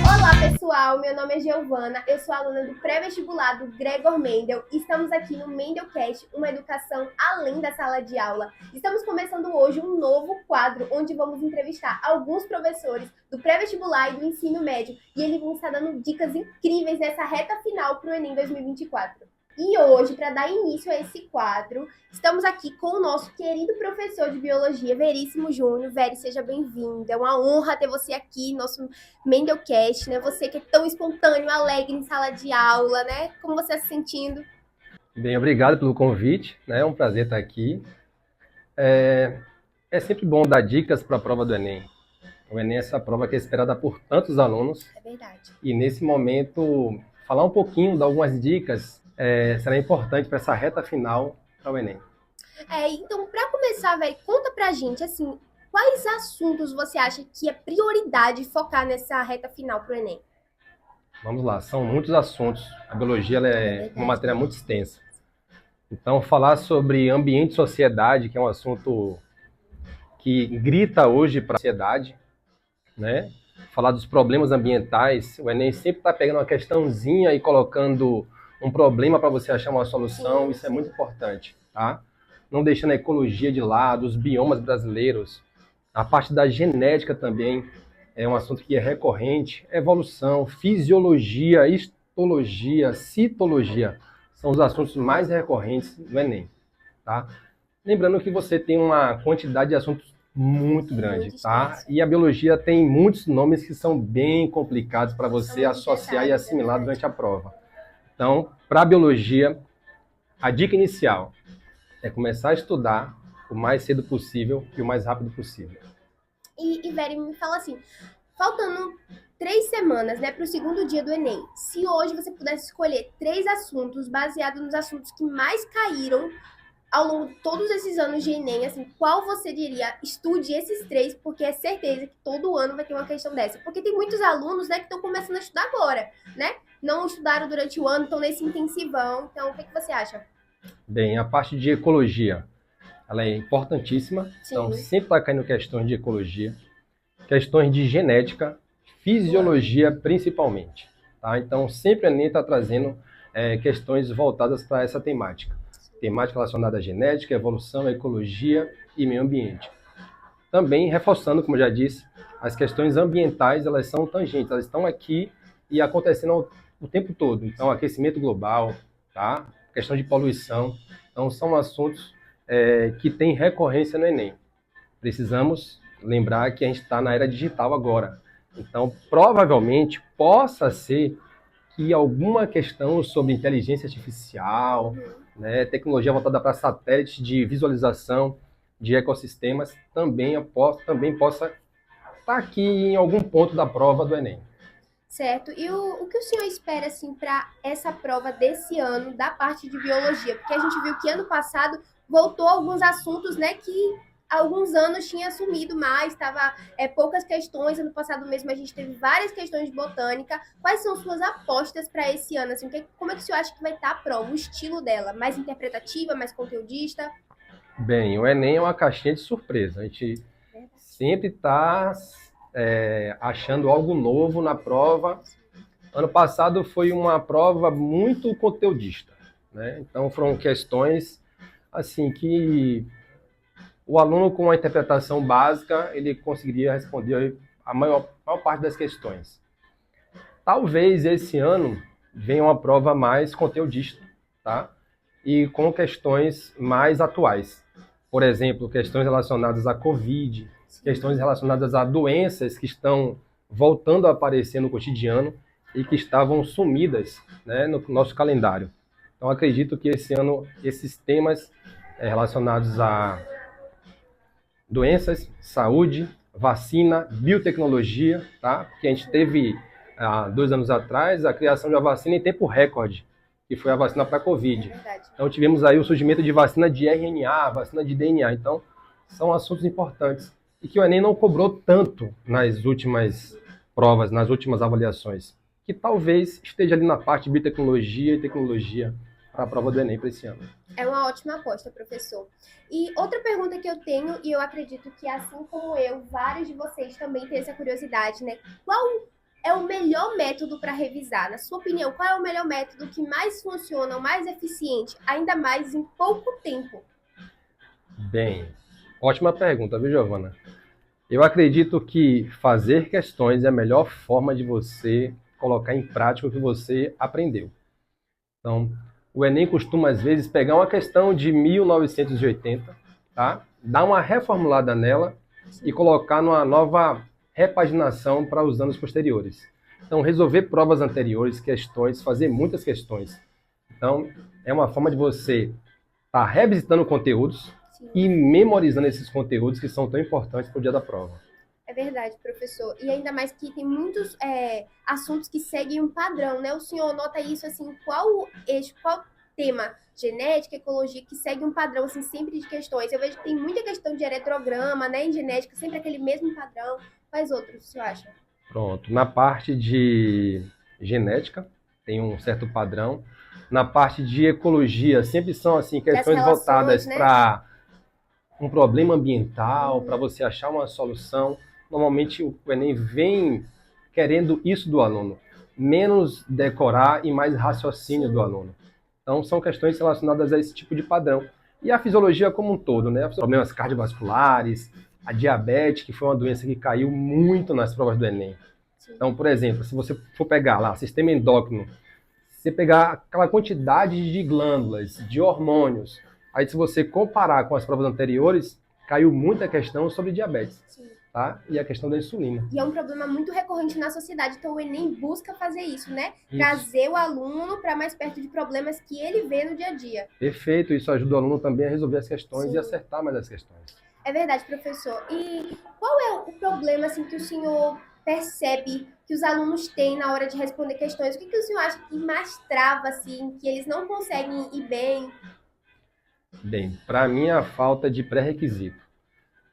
Olá pessoal, meu nome é Giovana, eu sou aluna do pré-vestibular do Gregor Mendel e estamos aqui no Mendelcast, uma educação além da sala de aula. Estamos começando hoje um novo quadro onde vamos entrevistar alguns professores do pré-vestibular e do ensino médio e eles vão estar dando dicas incríveis nessa reta final para o Enem 2024. E hoje, para dar início a esse quadro, estamos aqui com o nosso querido professor de biologia, Veríssimo Júnior. Veri, seja bem-vindo. É uma honra ter você aqui, nosso Mendelcast, né? Você que é tão espontâneo, alegre em sala de aula, né? Como você está se sentindo? Bem, obrigado pelo convite, né? É um prazer estar aqui. É sempre bom dar dicas para a prova do Enem. O Enem é essa prova que é esperada por tantos alunos É verdade. e nesse momento falar um pouquinho, dar algumas dicas será importante para essa reta final para o Enem. Então, para começar, Veri, conta pra gente, assim, quais assuntos você acha que é prioridade focar nessa reta final pro Enem? Vamos lá, são muitos assuntos. A biologia ela é verdade. uma matéria muito extensa. Então, falar sobre ambiente e sociedade, que é um assunto que grita hoje para a sociedade, né? Falar dos problemas ambientais, o Enem sempre está pegando uma questãozinha e colocando um problema para você achar uma solução, isso é muito importante, tá? Não deixando a ecologia de lado, os biomas brasileiros, a parte da genética também é um assunto que é recorrente, evolução, fisiologia, histologia, citologia, são os assuntos mais recorrentes do Enem, tá? Lembrando que você tem uma quantidade de assuntos muito grande, tá? E a biologia tem muitos nomes que são bem complicados para você associar e assimilar durante a prova. Então, para a biologia, a dica inicial é começar a estudar o mais cedo possível e o mais rápido possível. E Veri, me fala assim, faltando 3 semanas, né, para o segundo dia do Enem, se hoje você pudesse escolher 3 assuntos baseados nos assuntos que mais caíram ao longo de todos esses anos de Enem, assim, qual você diria, estude esses 3, porque é certeza que todo ano vai ter uma questão dessa. Porque tem muitos alunos, né, que estão começando a estudar agora, né? Não estudaram durante o ano, estão nesse intensivão. Então, o que você acha? Bem, a parte de ecologia, ela é importantíssima. Sim. Então, sempre está caindo questões de ecologia, questões de genética, fisiologia principalmente. Tá? Então, sempre a Enem está trazendo questões voltadas para essa temática. Temática relacionada à genética, evolução, ecologia e meio ambiente. Também reforçando, como eu já disse, as questões ambientais, elas são tangentes, elas estão aqui e acontecendo o tempo todo. Então, aquecimento global, tá? Questão de poluição. Então, são assuntos que têm recorrência no Enem. Precisamos lembrar que a gente está na era digital agora. Então, provavelmente, possa ser que alguma questão sobre inteligência artificial, né, tecnologia voltada para satélites de visualização de ecossistemas, também possa estar aqui em algum ponto da prova do Enem. Certo. E o que o senhor espera, assim, para essa prova desse ano, da parte de biologia? Porque a gente viu que ano passado voltou alguns assuntos, né, que há alguns anos tinha sumido mais, estava poucas questões. Ano passado mesmo a gente teve várias questões de botânica. Quais são suas apostas para esse ano? Assim, como é que o senhor acha que vai estar a prova? O estilo dela? Mais interpretativa, mais conteudista? Bem, o Enem é uma caixinha de surpresa. A gente sempre está achando algo novo na prova. Ano passado foi uma prova muito conteudista, né? Então foram questões assim que o aluno com uma interpretação básica ele conseguiria responder a maior parte das questões. Talvez esse ano venha uma prova mais conteudista, tá? E com questões mais atuais. Por exemplo, questões relacionadas à Covid, questões relacionadas a doenças que estão voltando a aparecer no cotidiano e que estavam sumidas, né, no nosso calendário. Então, acredito que esse ano esses temas relacionados a doenças, saúde, vacina, biotecnologia, tá? Porque a gente teve, há 2 anos atrás, a criação de uma vacina em tempo recorde, que foi a vacina para a Covid. Então, tivemos aí o surgimento de vacina de RNA, vacina de DNA. Então, são assuntos importantes e que o Enem não cobrou tanto nas últimas provas, nas últimas avaliações, que talvez esteja ali na parte de biotecnologia e tecnologia para a prova do Enem para esse ano. É uma ótima aposta, professor. E outra pergunta que eu tenho, e eu acredito que assim como eu, vários de vocês também têm essa curiosidade, né? Qual é o melhor método para revisar? Na sua opinião, qual é o melhor método que mais funciona, o mais eficiente, ainda mais em pouco tempo? Bem, ótima pergunta, viu, Giovana? Eu acredito que fazer questões é a melhor forma de você colocar em prática o que você aprendeu. Então, o Enem costuma, às vezes, pegar uma questão de 1980, tá? Dar uma reformulada nela e colocar numa nova repaginação para os anos posteriores. Então, resolver provas anteriores, questões, fazer muitas questões. Então, é uma forma de você estar revisitando conteúdos e memorizando esses conteúdos que são tão importantes para o dia da prova. É verdade, professor. E ainda mais que tem muitos assuntos que seguem um padrão, né? O senhor nota isso, assim, qual eixo, qual tema? Genética, ecologia, que segue um padrão, assim, sempre de questões. Eu vejo que tem muita questão de eletrograma, né? Em genética, sempre aquele mesmo padrão. Quais outros, o senhor acha? Pronto. Na parte de genética, tem um certo padrão. Na parte de ecologia, sempre são, assim, questões relações, voltadas, né, para um problema ambiental, para você achar uma solução. Normalmente o Enem vem querendo isso do aluno, menos decorar e mais raciocínio do aluno. Então são questões relacionadas a esse tipo de padrão. E a fisiologia como um todo, né? Problemas cardiovasculares, a diabetes, que foi uma doença que caiu muito nas provas do Enem. Então, por exemplo, se você for pegar lá, sistema endócrino, se você pegar aquela quantidade de glândulas, de hormônios, aí se você comparar com as provas anteriores, caiu muita questão sobre diabetes. Sim. Tá? E a questão da insulina. E é um problema muito recorrente na sociedade, então o Enem busca fazer isso, né? Isso. Trazer o aluno para mais perto de problemas que ele vê no dia a dia. Perfeito, isso ajuda o aluno também a resolver as questões. Sim. E acertar mais as questões. É verdade, professor. E qual é o problema assim, que o senhor percebe que os alunos têm na hora de responder questões? O que o senhor acha que mais trava, assim, que eles não conseguem ir bem? Bem, para mim é a falta de pré-requisito.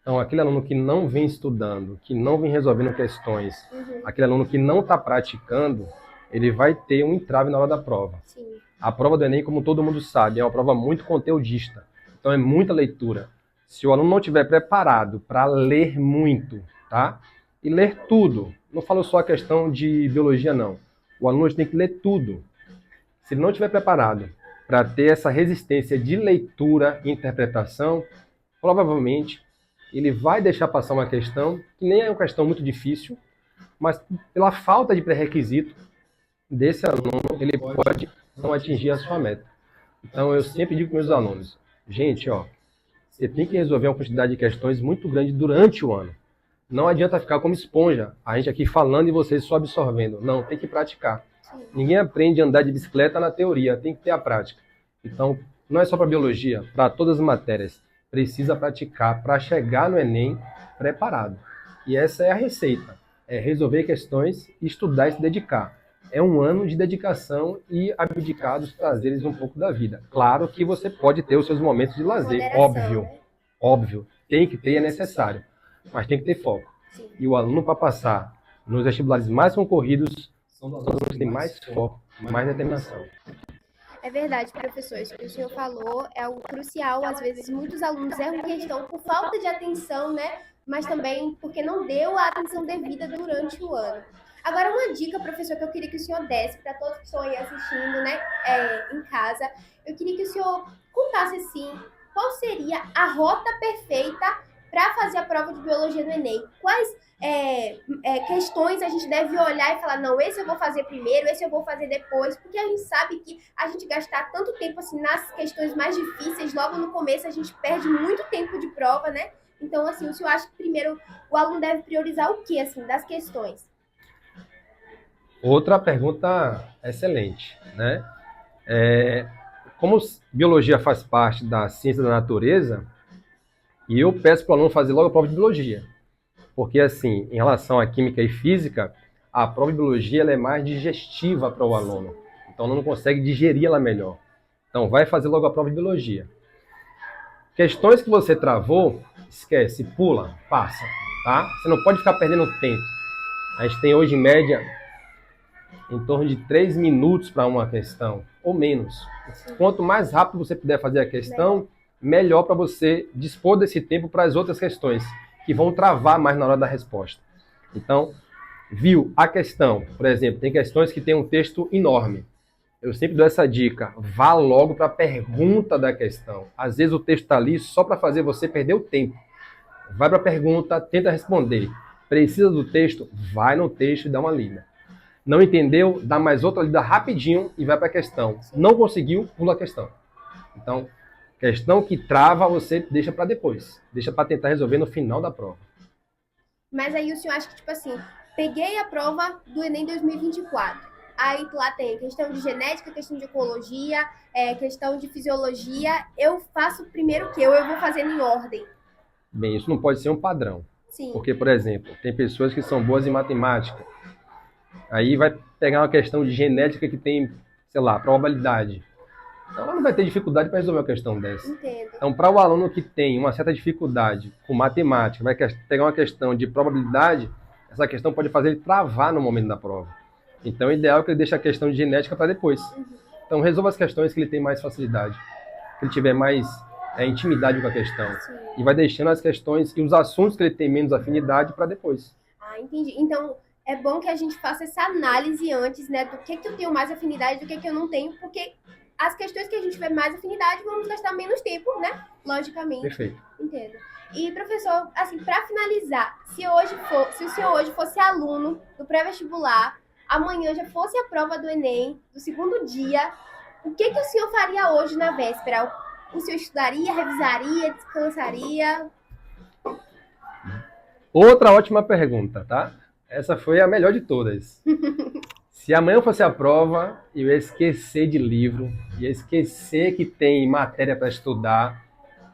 Então, aquele aluno que não vem estudando, que não vem resolvendo questões, aquele aluno que não está praticando, ele vai ter um entrave na hora da prova. Sim. A prova do Enem, como todo mundo sabe, é uma prova muito conteudista. Então, é muita leitura. Se o aluno não estiver preparado para ler muito, tá? E ler tudo, não falo só a questão de biologia, não. O aluno tem que ler tudo. Se ele não estiver preparado para ter essa resistência de leitura e interpretação, provavelmente ele vai deixar passar uma questão, que nem é uma questão muito difícil, mas pela falta de pré-requisito desse aluno, ele pode não atingir a sua meta. Então eu sempre digo para meus alunos, gente, ó, você tem que resolver uma quantidade de questões muito grande durante o ano. Não adianta ficar como esponja, a gente aqui falando e vocês só absorvendo. Não, tem que praticar. Ninguém aprende a andar de bicicleta na teoria, tem que ter a prática. Então, não é só para biologia, para todas as matérias. Precisa praticar para chegar no Enem preparado. E essa é a receita, é resolver questões, estudar e se dedicar. É um ano de dedicação e abdicar dos prazeres um pouco da vida. Claro que você pode ter os seus momentos de lazer, Moderação, óbvio, né? óbvio, tem que ter, é necessário, mas tem que ter foco. Sim. E o aluno, para passar nos vestibulares mais concorridos, são os alunos que têm mais foco, mais determinação. É verdade, professor. Isso que o senhor falou é algo crucial. Às vezes, muitos alunos erram questão por falta de atenção, né? Mas também porque não deu a atenção devida durante o ano. Agora, uma dica, professor, que eu queria que o senhor desse para todos que estão aí assistindo, né, em casa. Eu queria que o senhor contasse, assim, qual seria a rota perfeita para fazer a prova de biologia no Enem. Quais questões a gente deve olhar e falar, não, esse eu vou fazer primeiro, esse eu vou fazer depois, porque a gente sabe que a gente gastar tanto tempo assim nas questões mais difíceis, logo no começo a gente perde muito tempo de prova, né? Então, assim, o senhor acha que primeiro o aluno deve priorizar o que, assim, das questões? Outra pergunta excelente, né? Como biologia faz parte da ciência da natureza, e eu peço para o aluno fazer logo a prova de biologia. Porque, assim, em relação à química e física, a prova de biologia ela é mais digestiva para o aluno. Então, o aluno consegue digerir ela melhor. Então, vai fazer logo a prova de biologia. Questões que você travou, esquece, pula, passa, tá? Você não pode ficar perdendo tempo. A gente tem hoje, em média, em torno de 3 minutos para uma questão. ou menos. Quanto mais rápido você puder fazer a questão, melhor para você dispor desse tempo para as outras questões, que vão travar mais na hora da resposta. Então, viu a questão, por exemplo, tem questões que tem um texto enorme. Eu sempre dou essa dica, vá logo para a pergunta da questão. Às vezes o texto está ali só para fazer você perder o tempo. Vai para a pergunta, tenta responder. Precisa do texto? Vai no texto e dá uma lida. Não entendeu? Dá mais outra lida rapidinho e vai para a questão. Não conseguiu? Pula a questão. Então, questão que trava, você deixa para depois. Deixa para tentar resolver no final da prova. Mas aí o senhor acha que, tipo assim, peguei a prova do Enem 2024. Aí lá tem questão de genética, questão de ecologia, questão de fisiologia. Eu faço primeiro o quê? Ou eu vou fazendo em ordem? Bem, isso não pode ser um padrão. Sim. Porque, por exemplo, tem pessoas que são boas em matemática. Aí vai pegar uma questão de genética que tem, sei lá, probabilidade. Então ela não vai ter dificuldade para resolver uma questão dessa. Entendo. Então, para o aluno que tem uma certa dificuldade com matemática, vai pegar uma questão de probabilidade, essa questão pode fazer ele travar no momento da prova. Então, o ideal é que ele deixe a questão de genética para depois. Então, resolva as questões que ele tem mais facilidade, que ele tiver mais intimidade com a questão. Sim. E vai deixando as questões e os assuntos que ele tem menos afinidade para depois. Ah, entendi. Então, é bom que a gente faça essa análise antes, né? Do que eu tenho mais afinidade, do que eu não tenho, porque as questões que a gente tiver mais afinidade, vamos gastar menos tempo, né? Logicamente. Perfeito. Entendo. E, professor, assim, para finalizar, se o senhor hoje fosse aluno do pré-vestibular, amanhã já fosse a prova do Enem, do segundo dia, o que o senhor faria hoje na véspera? O senhor estudaria, revisaria, descansaria? Outra ótima pergunta, tá? Essa foi a melhor de todas. Se amanhã fosse a prova, eu ia esquecer de livro, ia esquecer que tem matéria para estudar,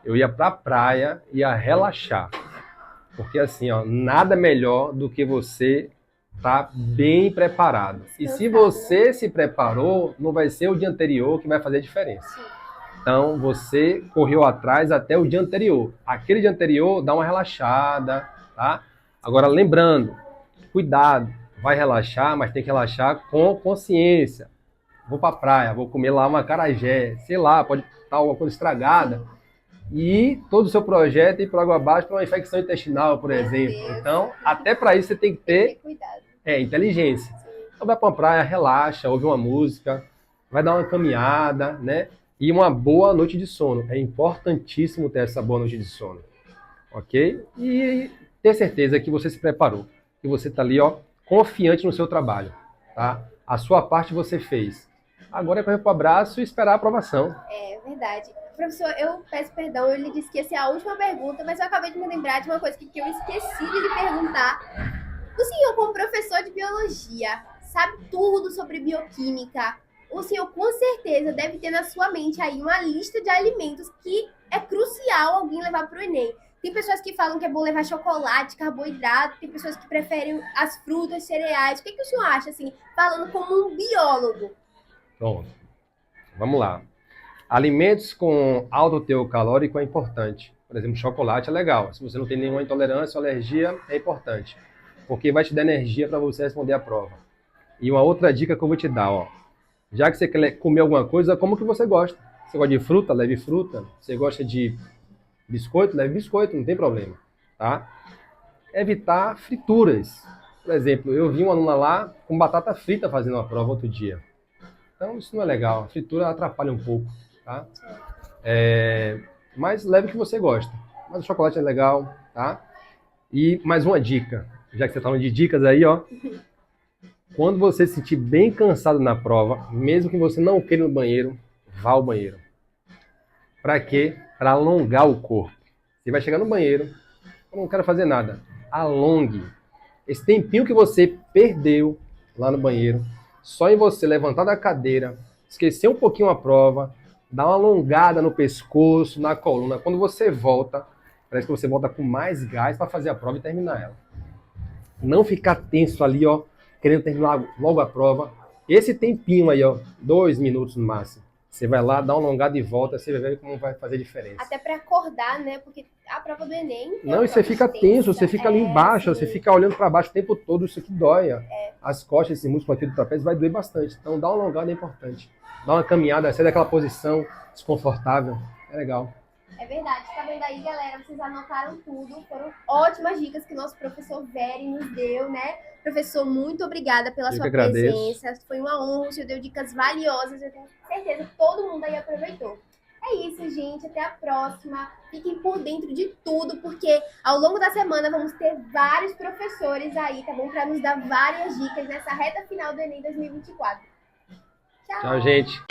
eu ia para a praia, ia relaxar. Porque assim, ó, nada melhor do que você estar bem preparado. E se você se preparou, não vai ser o dia anterior que vai fazer a diferença. Então, você correu atrás até o dia anterior. Aquele dia anterior, dá uma relaxada, tá? Agora, lembrando, cuidado, vai relaxar, mas tem que relaxar com consciência. Vou para a praia, vou comer lá uma acarajé, sei lá, pode estar alguma coisa estragada. E todo o seu projeto ir por água abaixo para uma infecção intestinal, por exemplo. Então, até para isso você tem que ter cuidado. Inteligência. Então, vai para uma praia, relaxa, ouve uma música, vai dar uma caminhada, né? E uma boa noite de sono. É importantíssimo ter essa boa noite de sono. Ok? E ter certeza que você se preparou. Que você está ali, ó, confiante no seu trabalho. Tá? A sua parte você fez. Agora é correr para o abraço e esperar a aprovação. É verdade. Professor, eu peço perdão, eu lhe disse que ia ser a última pergunta, mas eu acabei de me lembrar de uma coisa que eu esqueci de lhe perguntar. O senhor, como professor de biologia, sabe tudo sobre bioquímica. O senhor, com certeza, deve ter na sua mente aí uma lista de alimentos que é crucial alguém levar para o Enem. Tem pessoas que falam que é bom levar chocolate, carboidrato, tem pessoas que preferem as frutas, cereais. O que o senhor acha, assim, falando como um biólogo? Pronto. Vamos lá. Alimentos com alto teor calórico é importante. Por exemplo, chocolate é legal. Se você não tem nenhuma intolerância ou alergia, é importante. Porque vai te dar energia para você responder a prova. E uma outra dica que eu vou te dar, ó. Já que você quer comer alguma coisa, como que você gosta. Você gosta de fruta? Leve fruta. Você gosta de biscoito? Leve biscoito, não tem problema. Tá? Evitar frituras. Por exemplo, eu vi uma aluna lá com batata frita fazendo uma prova outro dia. Então isso não é legal. A fritura atrapalha um pouco. Tá? Mas leve o que você gosta. Mas o chocolate é legal. Tá? E mais uma dica. Já que você está falando de dicas aí, ó. Quando você se sentir bem cansado na prova, mesmo que você não queira ir no banheiro, vá ao banheiro. Para quê? Para alongar o corpo. Você vai chegar no banheiro, eu não quero fazer nada. Alongue. Esse tempinho que você perdeu lá no banheiro, só em você levantar da cadeira, esquecer um pouquinho a prova, dar uma alongada no pescoço, na coluna. Quando você volta, parece que você volta com mais gás para fazer a prova e terminar ela. Não ficar tenso ali, ó, querendo terminar logo a prova. Esse tempinho aí, ó, 2 minutos no máximo. Você vai lá, dá uma alongada e volta, você vai ver como vai fazer diferença. Até para acordar, né? Porque a prova do Enem... Não, e você fica tenso, você fica ali embaixo, você fica olhando para baixo o tempo todo, isso aqui dói. as costas, esse músculo aqui do trapézio vai doer bastante. Então dá uma alongada é importante. Dá uma caminhada, sai daquela posição desconfortável. É legal. É verdade, tá vendo aí, galera? Vocês anotaram tudo. Foram ótimas dicas que o nosso professor Veri nos deu, né? Professor, muito obrigada pela sua presença. Foi uma honra, o senhor deu dicas valiosas. Eu tenho certeza que todo mundo aí aproveitou. É isso, gente. Até a próxima. Fiquem por dentro de tudo, porque ao longo da semana vamos ter vários professores aí, tá bom? Para nos dar várias dicas nessa reta final do Enem 2024. Tchau, gente.